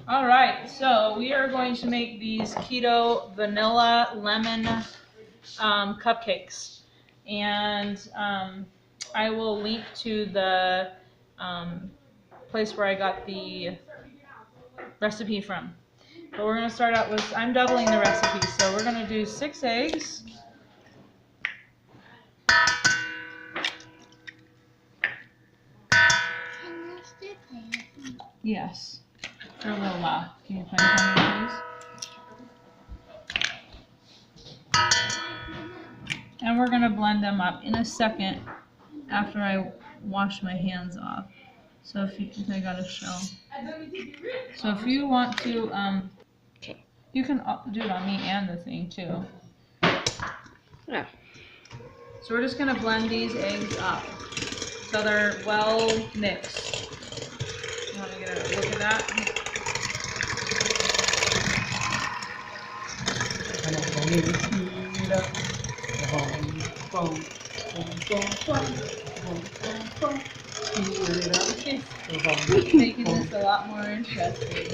All right, so we are going to make these keto vanilla lemon cupcakes, and I will link to the place where I got the recipe from. But we're going to start out with, I'm doubling the recipe, so we're going to do 6 eggs. Yes, for a little while. Can you play for me, please? And we're going to blend them up in a second after I wash my hands off. So if I got a shell. So if you want to, you can do it on me and the thing too. Yeah. So we're just going to blend these eggs up so they're well mixed. You want to get a look at that? Making this a lot more interesting.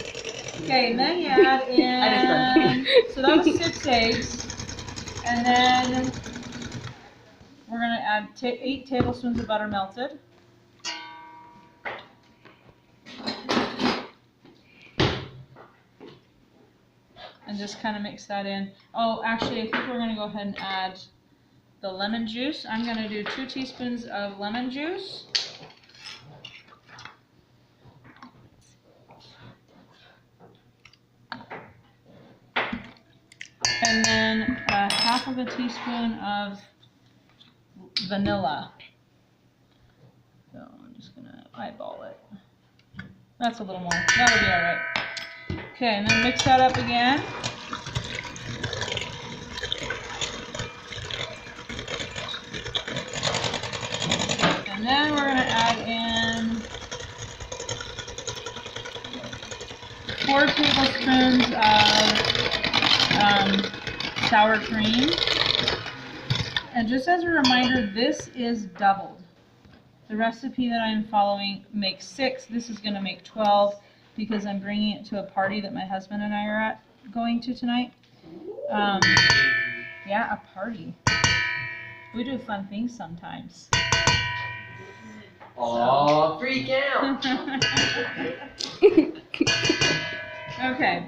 Okay, and then you add in, so that was 6 eggs, and then we're going to add 8 tablespoons of butter melted. And just kind of mix that in. Oh, actually, I think we're going to go ahead and add the lemon juice. I'm going to do 2 teaspoons of lemon juice. And then half of a teaspoon of vanilla. So I'm just going to eyeball it. That's a little more. That'll be all right. Okay, and then mix that up again. And then we're going to add in 4 tablespoons of sour cream. And just as a reminder, this is doubled. The recipe that I'm following makes 6. This is going to make 12 because I'm bringing it to a party that my husband and I are going to tonight. Yeah, a party. We do fun things sometimes. Oh, freak out! Okay.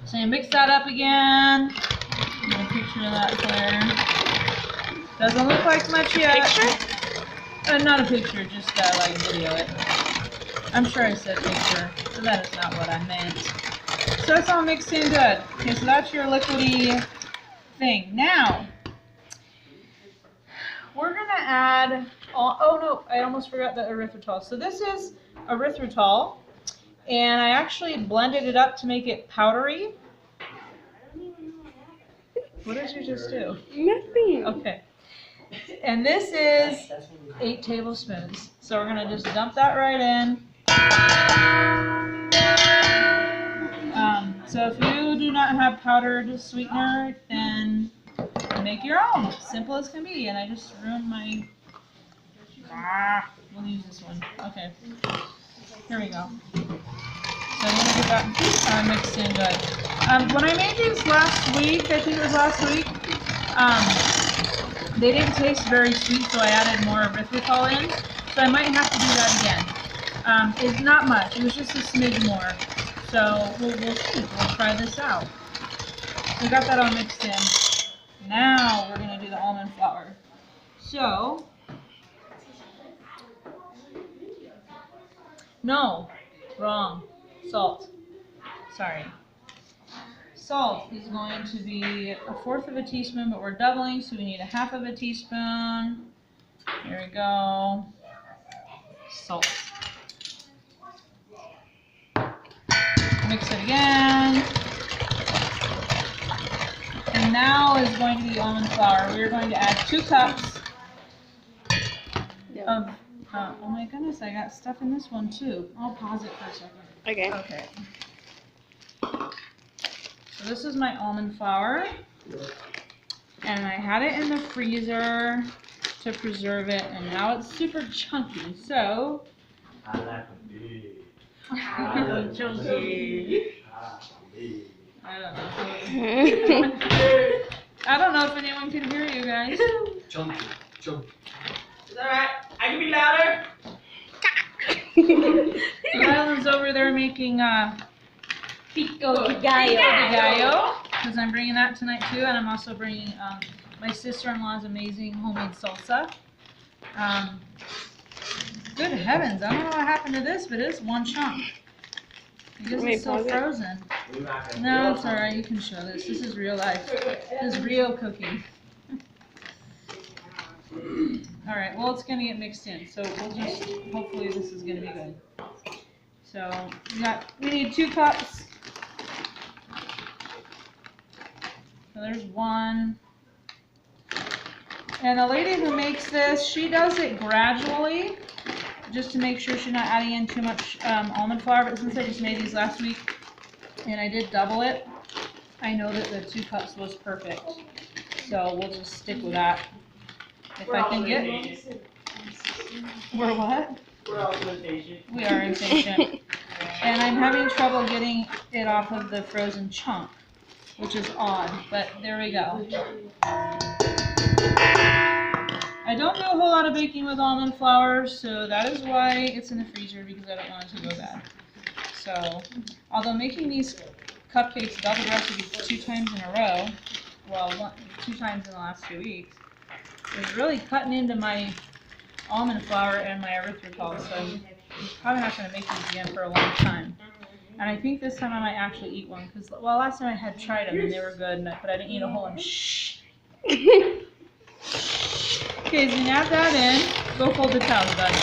So you mix that up again. I'm going to picture that there. Doesn't look like much yet. Picture? Not a picture, just like video it. I'm sure I said picture, but that is not what I meant. So it's all mixed in good. Okay, so that's your liquidy thing. Now, we're going to add, oh no, I almost forgot the erythritol. So this is erythritol, and I actually blended it up to make it powdery. What did you just do? Nothing. Okay. And this is 8 tablespoons. So we're going to just dump that right in. So if you do not have powdered sweetener, then make your own. Simple as can be. And I just ruined my... we'll use this one. Okay. Here we go. So I'm going to get that mixed in good. When I made these last week, I think it was last week, they didn't taste very sweet, so I added more erythritol in. So I might have to do that again. It's not much. It was just a smidge more. So we'll see. We'll try this out. We got that all mixed in. Now we're going to do the almond flour. So, no, wrong. Salt. Sorry. Salt is going to be 1/4 of a teaspoon, but we're doubling, so we need 1/2 of a teaspoon. Here we go. Salt. Mix it again. And now is going to be almond flour. We're going to add 2 cups of, oh my goodness, I got stuff in this one too. I'll pause it for a second. Okay. Okay. So this is my almond flour. And I had it in the freezer to preserve it, and now it's super chunky. So, Chunky. I don't know. I don't know if anyone can hear you guys. Chunky. Chunky. Is that right? I can be louder. Rylan's over there making Pico gallo, because I'm bringing that tonight too, and I'm also bringing my sister-in-law's amazing homemade salsa. Good heavens, I don't know what happened to this, but it's one chunk. I guess it's still frozen. No, it's alright, you can show this. This is real life. This is real cooking. Alright, well it's gonna get mixed in, so we'll just, hopefully this is gonna be good. So, we need 2 cups. So there's 1. And the lady who makes this, she does it gradually, just to make sure she's not adding in too much almond flour. But since I just made these last week, and I did double it, I know that the 2 cups was perfect. So we'll just stick with that. If I can get... We're what? We're also impatient. We are impatient. And I'm having trouble getting it off of the frozen chunk, which is odd, but there we go. I don't do a whole lot of baking with almond flour, so that is why it's in the freezer, because I don't want it to go bad. So, although making these cupcakes double recipes 2 times in a row, well, 2 times in the last 2 weeks, is really cutting into my almond flour and my erythritol, so I'm probably not going to make these again for a long time. And I think this time I might actually eat one, because, well, last time I had tried them and they were good, but I didn't eat a whole one. Shh! Okay, so you add that in. Go fold the towels, bud.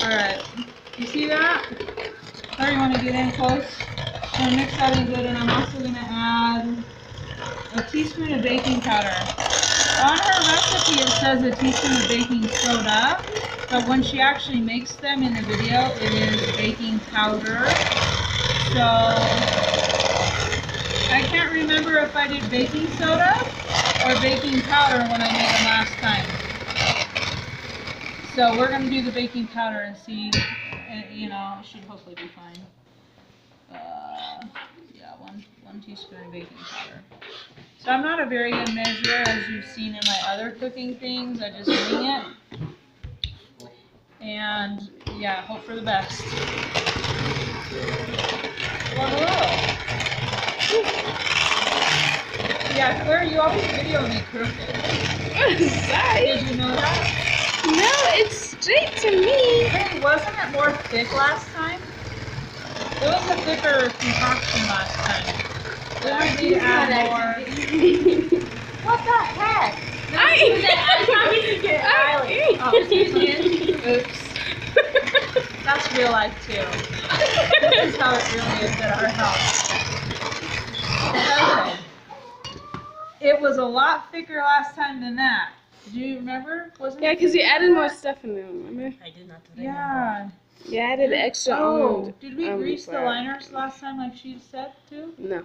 Alright, you see that? Or you want to get in close? I'm going to mix that in good, and I'm also going to add a teaspoon of baking powder. On her recipe it says a teaspoon of baking soda, but when she actually makes them in the video, it is baking powder. So, I can't remember if I did baking soda or baking powder when I made them last time. So we're going to do the baking powder and see, you know, it should hopefully be fine. Yeah, one teaspoon of baking powder. So I'm not a very good measurer, as you've seen in my other cooking things. I just wing it. And yeah, hope for the best. Well, hello. Yeah, Claire, you always video me crooked. Sorry. Did you know that? No, it's straight to me. Hey, wasn't it more thick last time? It was a thicker concoction last time. We might need to add more. What the heck? Oh, oops. That's real life too. This is how it really is at our house. Okay. It was a lot thicker last time than that. Do you remember? Wasn't Yeah, it because you thicker added than more that? stuff in there, remember? I did not. Yeah. You added extra Oh, almond. did we grease the flour. liners last time like she said to? No.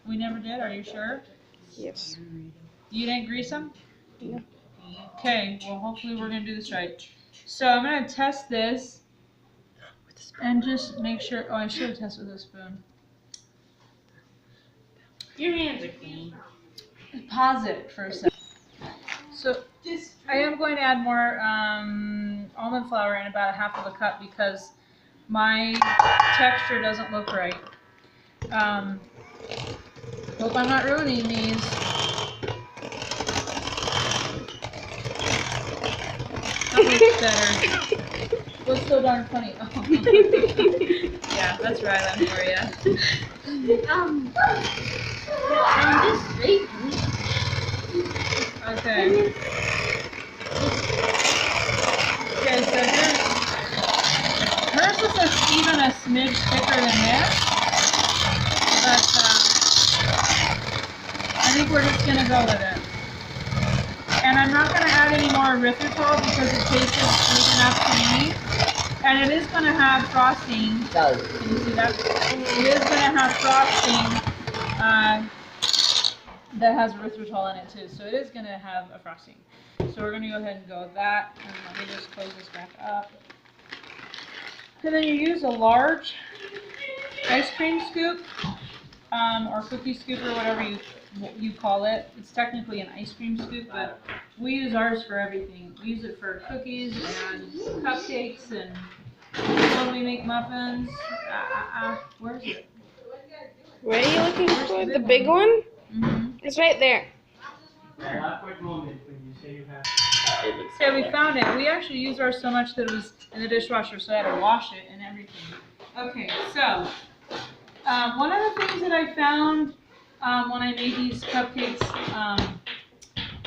We never did, are you sure? Yes. You didn't grease them? No. Okay, well hopefully we're going to do this right. So I'm going to test this and just make sure, oh I should have tested with a spoon. Your hands are clean. Pause it for a second. So I am going to add more almond flour in, about 1/2 of a cup, because my texture doesn't look right. Hope I'm not ruining these. That looks better. What's so darn funny? Oh. Yeah, that's right on for you. Okay. Okay, so hers is even a smidge thicker than this, but I think we're just gonna go with it. And I'm not gonna add any more erythritol because it tastes sweet enough to me. And it is gonna have frosting. Does. Can you see that? It is gonna have frosting that has erythritol in it too, so it is gonna have a frosting. So we're gonna go ahead and go with that, and let me just close this back up. And then you use a large ice cream scoop, or cookie scoop, or whatever you call it. It's technically an ice cream scoop, but we use ours for everything. We use it for cookies and cupcakes, and when we make muffins. Where's it? Where are you looking for? The big one? Mm-hmm. It's right there. Okay, we found it. We actually used ours so much that it was in the dishwasher, so I had to wash it and everything. Okay, so one of the things that I found when I made these cupcakes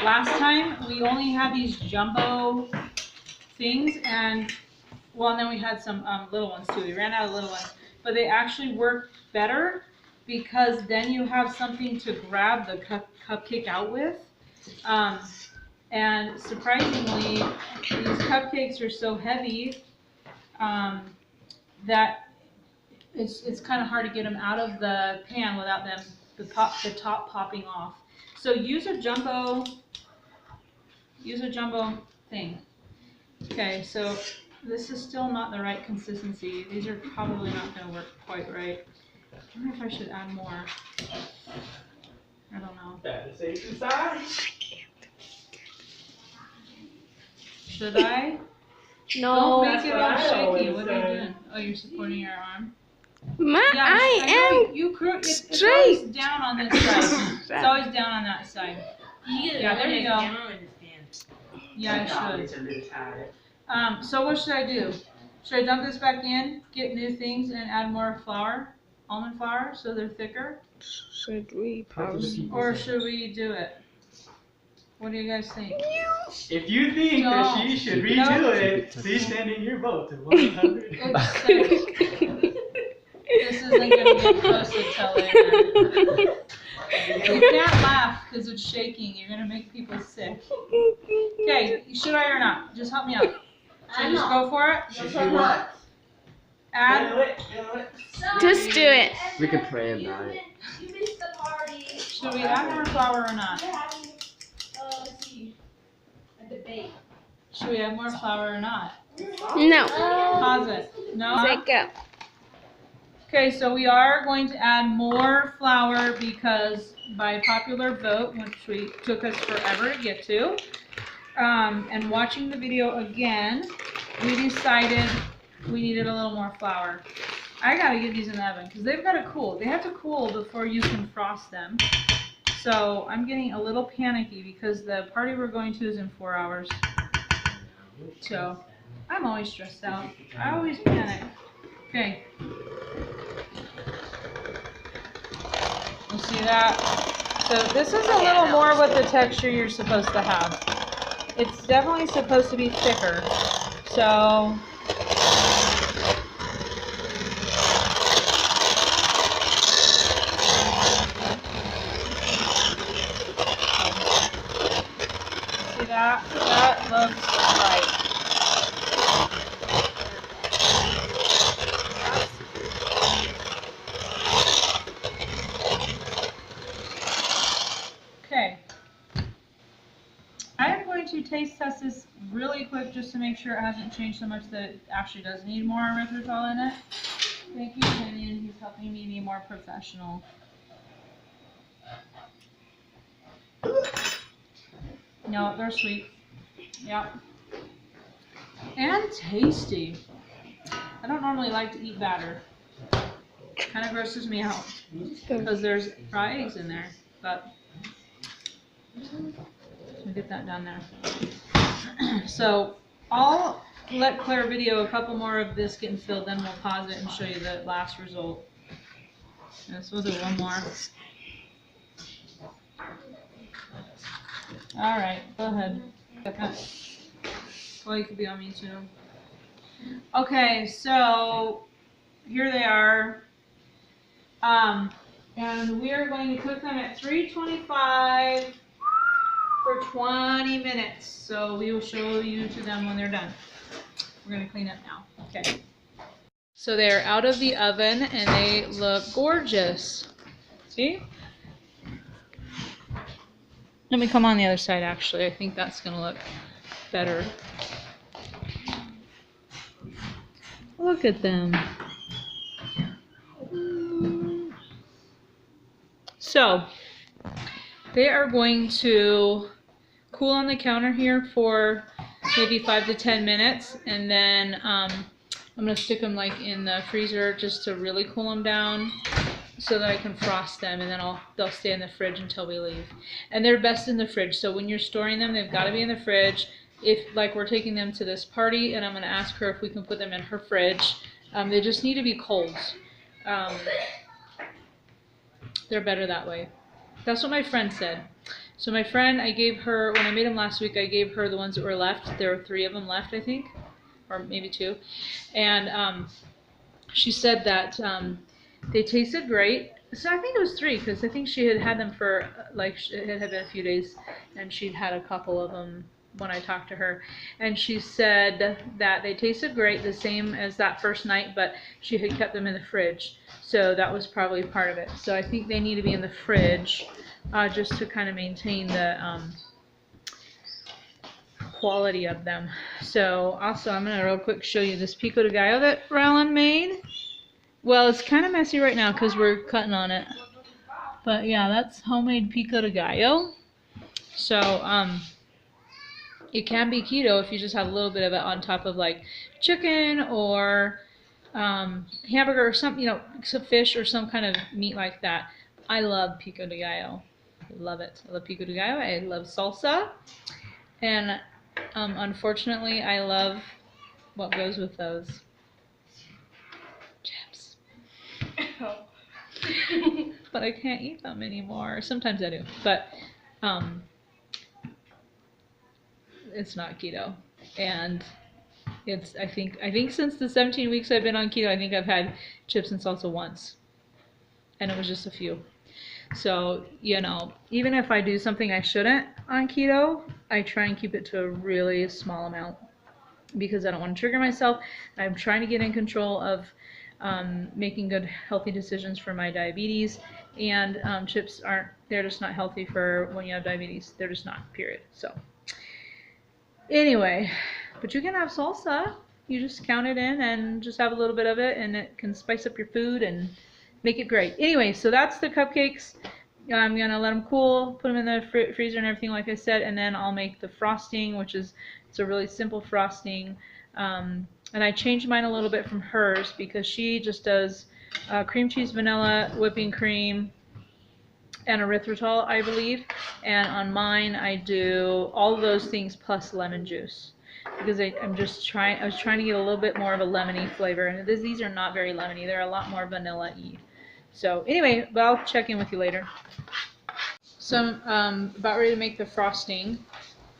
last time, we only had these jumbo things, and then we had some little ones too. We ran out of little ones, but they actually work better because then you have something to grab the cupcake out with. And surprisingly, these cupcakes are so heavy that it's kind of hard to get them out of the pan without the top popping off. So use a jumbo thing. Okay, so this is still not the right consistency. These are probably not going to work quite right. I wonder if I should add more. I don't know. Should I? No. Don't make it all shaky. What are you doing? Oh, you're supporting your arm? I am It's straight. always down on this side. It's always down on that side. Yeah, there you go. Yeah, I should. So what should I do? Should I dump this back in, get new things, and add more flour, almond flour, so they're thicker? Should we pause? Or should we do it? What do you guys think? If you think that she should redo it, please send in your vote to 100. This isn't going to get posted till later. You can't laugh because it's shaking. You're going to make people sick. Okay, should I or not? Just help me out. Should I just go for it? Should you what? Add? Just do it. We can pray about it. Should we add more flour or not? Should we add more flour or not? No. Pause it. No? Let go. Okay, so we are going to add more flour because by popular vote, which took us forever to get to, and watching the video again, we decided we needed a little more flour. I gotta get these in the oven because they've got to cool. They have to cool before you can frost them. So I'm getting a little panicky because the party we're going to is in 4 hours. So I'm always stressed out. I always panic. Okay. You see that? So this is a little more what the texture you're supposed to have. It's definitely supposed to be thicker. So see that? That looks right. Okay. I am going to taste test this really quick just to make sure it hasn't changed so much that it actually does need more erythritol in it. Thank you, Kenyon. He's helping me be more professional. No, they're sweet. Yep. And tasty. I don't normally like to eat batter. Kind of grosses me out because there's raw eggs in there, but we'll get that done there. So I'll let Claire video a couple more of this getting filled, then we'll pause it and show you the last result. Yes, we'll do one more. All right, go ahead. Well, you could be on me too. Okay, so here they are. And we are going to cook them at 325 for 20 minutes. So we will show you to them when they're done. We're going to clean up now. Okay. So they're out of the oven and they look gorgeous. See? Let me come on the other side, actually. I think that's going to look better. Look at them. So, they are going to cool on the counter here for maybe 5 to 10 minutes, and then I'm going to stick them like in the freezer just to really cool them down so that I can frost them, and then they'll stay in the fridge until we leave. And they're best in the fridge, so when you're storing them, they've got to be in the fridge. If like we're taking them to this party, and I'm going to ask her if we can put them in her fridge, they just need to be cold. They're better that way. That's what my friend said. So my friend, I gave her, when I made them last week, I gave her the ones that were left. There were 3 of them left, I think, or maybe 2. And she said that they tasted great. So I think it was 3, because I think she had had them for, like, it had been a few days, and she'd had a couple of them when I talked to her. And she said that they tasted great, the same as that first night, but she had kept them in the fridge. So that was probably part of it. So I think they need to be in the fridge just to kind of maintain the quality of them. So also I'm going to real quick show you this pico de gallo that Rylan made. Well, it's kind of messy right now because we're cutting on it. But yeah, that's homemade pico de gallo. So it can be keto if you just have a little bit of it on top of like chicken or hamburger or some, some fish or some kind of meat like that. I love pico de gallo. I love it. I love pico de gallo. I love salsa. And unfortunately, I love what goes with those. Chips. But I can't eat them anymore. Sometimes I do. But it's not keto. And it's I think since the 17 weeks I've been on keto, I think I've had chips and salsa once. And it was just a few. So, even if I do something I shouldn't on keto, I try and keep it to a really small amount because I don't want to trigger myself. I'm trying to get in control of making good, healthy decisions for my diabetes. And chips they're just not healthy for when you have diabetes. They're just not, period. So, anyway, but you can have salsa. You just count it in and just have a little bit of it, and it can spice up your food and make it great. Anyway, so that's the cupcakes. I'm going to let them cool, put them in the freezer and everything like I said, and then I'll make the frosting, it's a really simple frosting. And I changed mine a little bit from hers because she just does cream cheese, vanilla, whipping cream, and erythritol, I believe. And on mine, I do all of those things plus lemon juice. Because I was trying to get a little bit more of a lemony flavor. And these are not very lemony. They're a lot more vanilla-y. So anyway, but I'll check in with you later. So I'm about ready to make the frosting,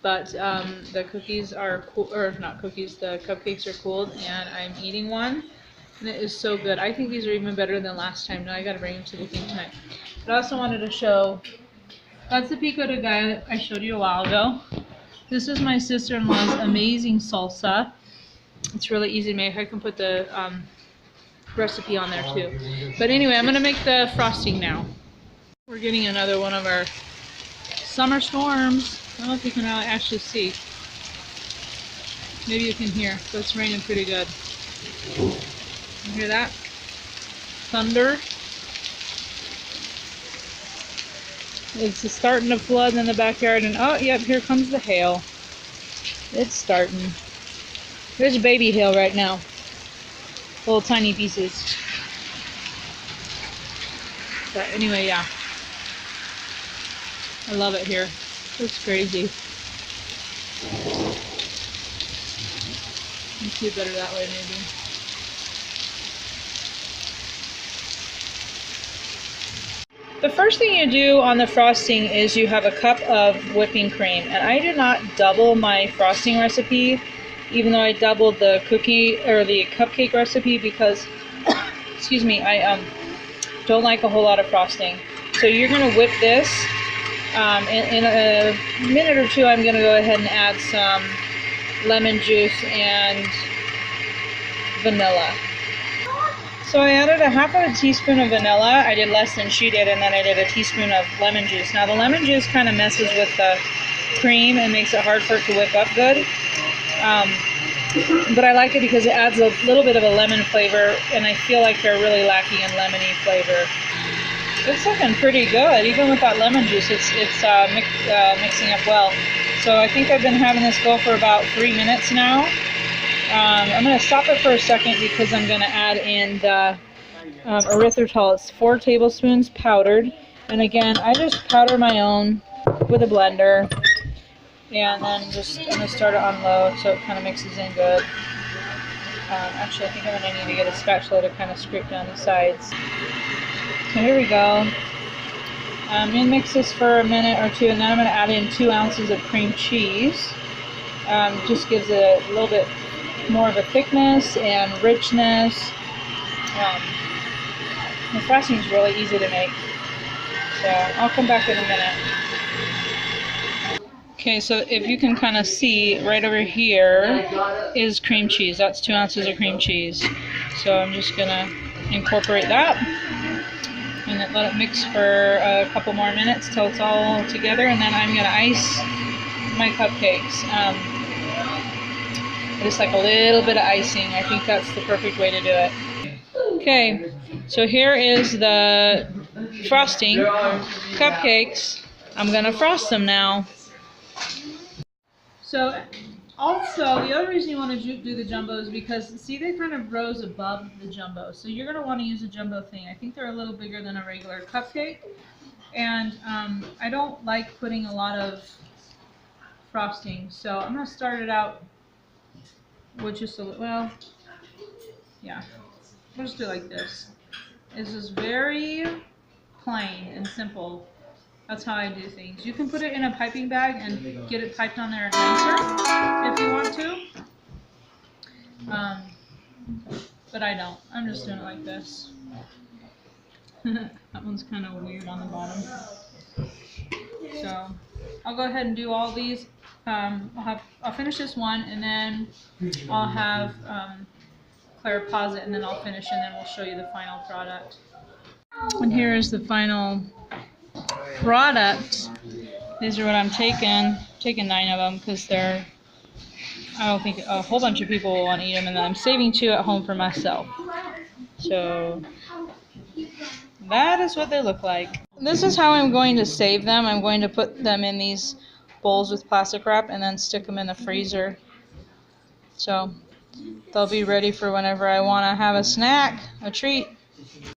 but the cookies are cool, or not cookies, the cupcakes are cooled, and I'm eating one, and it is so good. I think these are even better than last time. Now I got to bring them to the thing tonight. But I also wanted to show, that's the pico de gallo that I showed you a while ago. This is my sister-in-law's amazing salsa. It's really easy to make. I can put the recipe on there too. But anyway, I'm going to make the frosting now. We're getting another one of our summer storms. I don't know if you can actually see. Maybe you can hear, but it's raining pretty good. You hear that? Thunder. It's starting to flood in the backyard, and oh, yep, here comes the hail. It's starting. There's baby hail right now. Little tiny pieces. But anyway, yeah. I love it here. It's crazy. You can see it better that way, maybe. The first thing you do on the frosting is you have a cup of whipping cream. And I did not double my frosting recipe, even though I doubled the cookie or the cupcake recipe because, excuse me, I don't like a whole lot of frosting. So you're going to whip this. In a minute or two, I'm going to go ahead and add some lemon juice and vanilla. So I added a half of a teaspoon of vanilla. I did less than she did, and then I did a teaspoon of lemon juice. Now the lemon juice kind of messes with the cream and makes it hard for it to whip up good. But I like it because it adds a little bit of a lemon flavor, and I feel like they're really lacking in lemony flavor. It's looking pretty good, even with that lemon juice. It's mixing up well. So I think I've been having this go for about 3 minutes now. I'm going to stop it for a second because I'm going to add in the erythritol. It's 4 tablespoons powdered. And again, I just powder my own with a blender. And then I'm going to start it on low so it kind of mixes in good. Actually, I think I'm going to need to get a spatula to kind of scrape down the sides. So here we go. I'm going to mix this for a minute or two, and then I'm going to add in 2 ounces of cream cheese. Just gives it a little bit more of a thickness and richness. The frosting is really easy to make. So I'll come back in a minute. Okay, so if you can kind of see, right over here is cream cheese. That's 2 ounces of cream cheese. So I'm just going to incorporate that and then let it mix for a couple more minutes till it's all together, and then I'm going to ice my cupcakes. Just like a little bit of icing. I think that's the perfect way to do it. Okay, so here is the frosting cupcakes. I'm going to frost them now. So also, the other reason you want to do the jumbo is because, see, they kind of rose above the jumbo. So you're going to want to use a jumbo thing. I think they're a little bigger than a regular cupcake. And I don't like putting a lot of frosting. So I'm going to start it out with just a little, well, yeah. We'll just do it like this. It's just very plain and simple. That's how I do things. You can put it in a piping bag and get it piped on there nicer if you want to. But I don't. I'm just doing it like this. That one's kind of weird on the bottom. So I'll go ahead and do all these. I'll finish this one, and then I'll have Claire pause it, and then I'll finish, and then we'll show you the final product. And here is the final product. These are what I'm taking 9 of them because I don't think a whole bunch of people will want to eat them, and then I'm saving 2 at home for myself. So that is what they look like. This is how I'm going to save them. I'm going to put them in these bowls with plastic wrap and then stick them in the freezer. So they'll be ready for whenever I want to have a snack, a treat.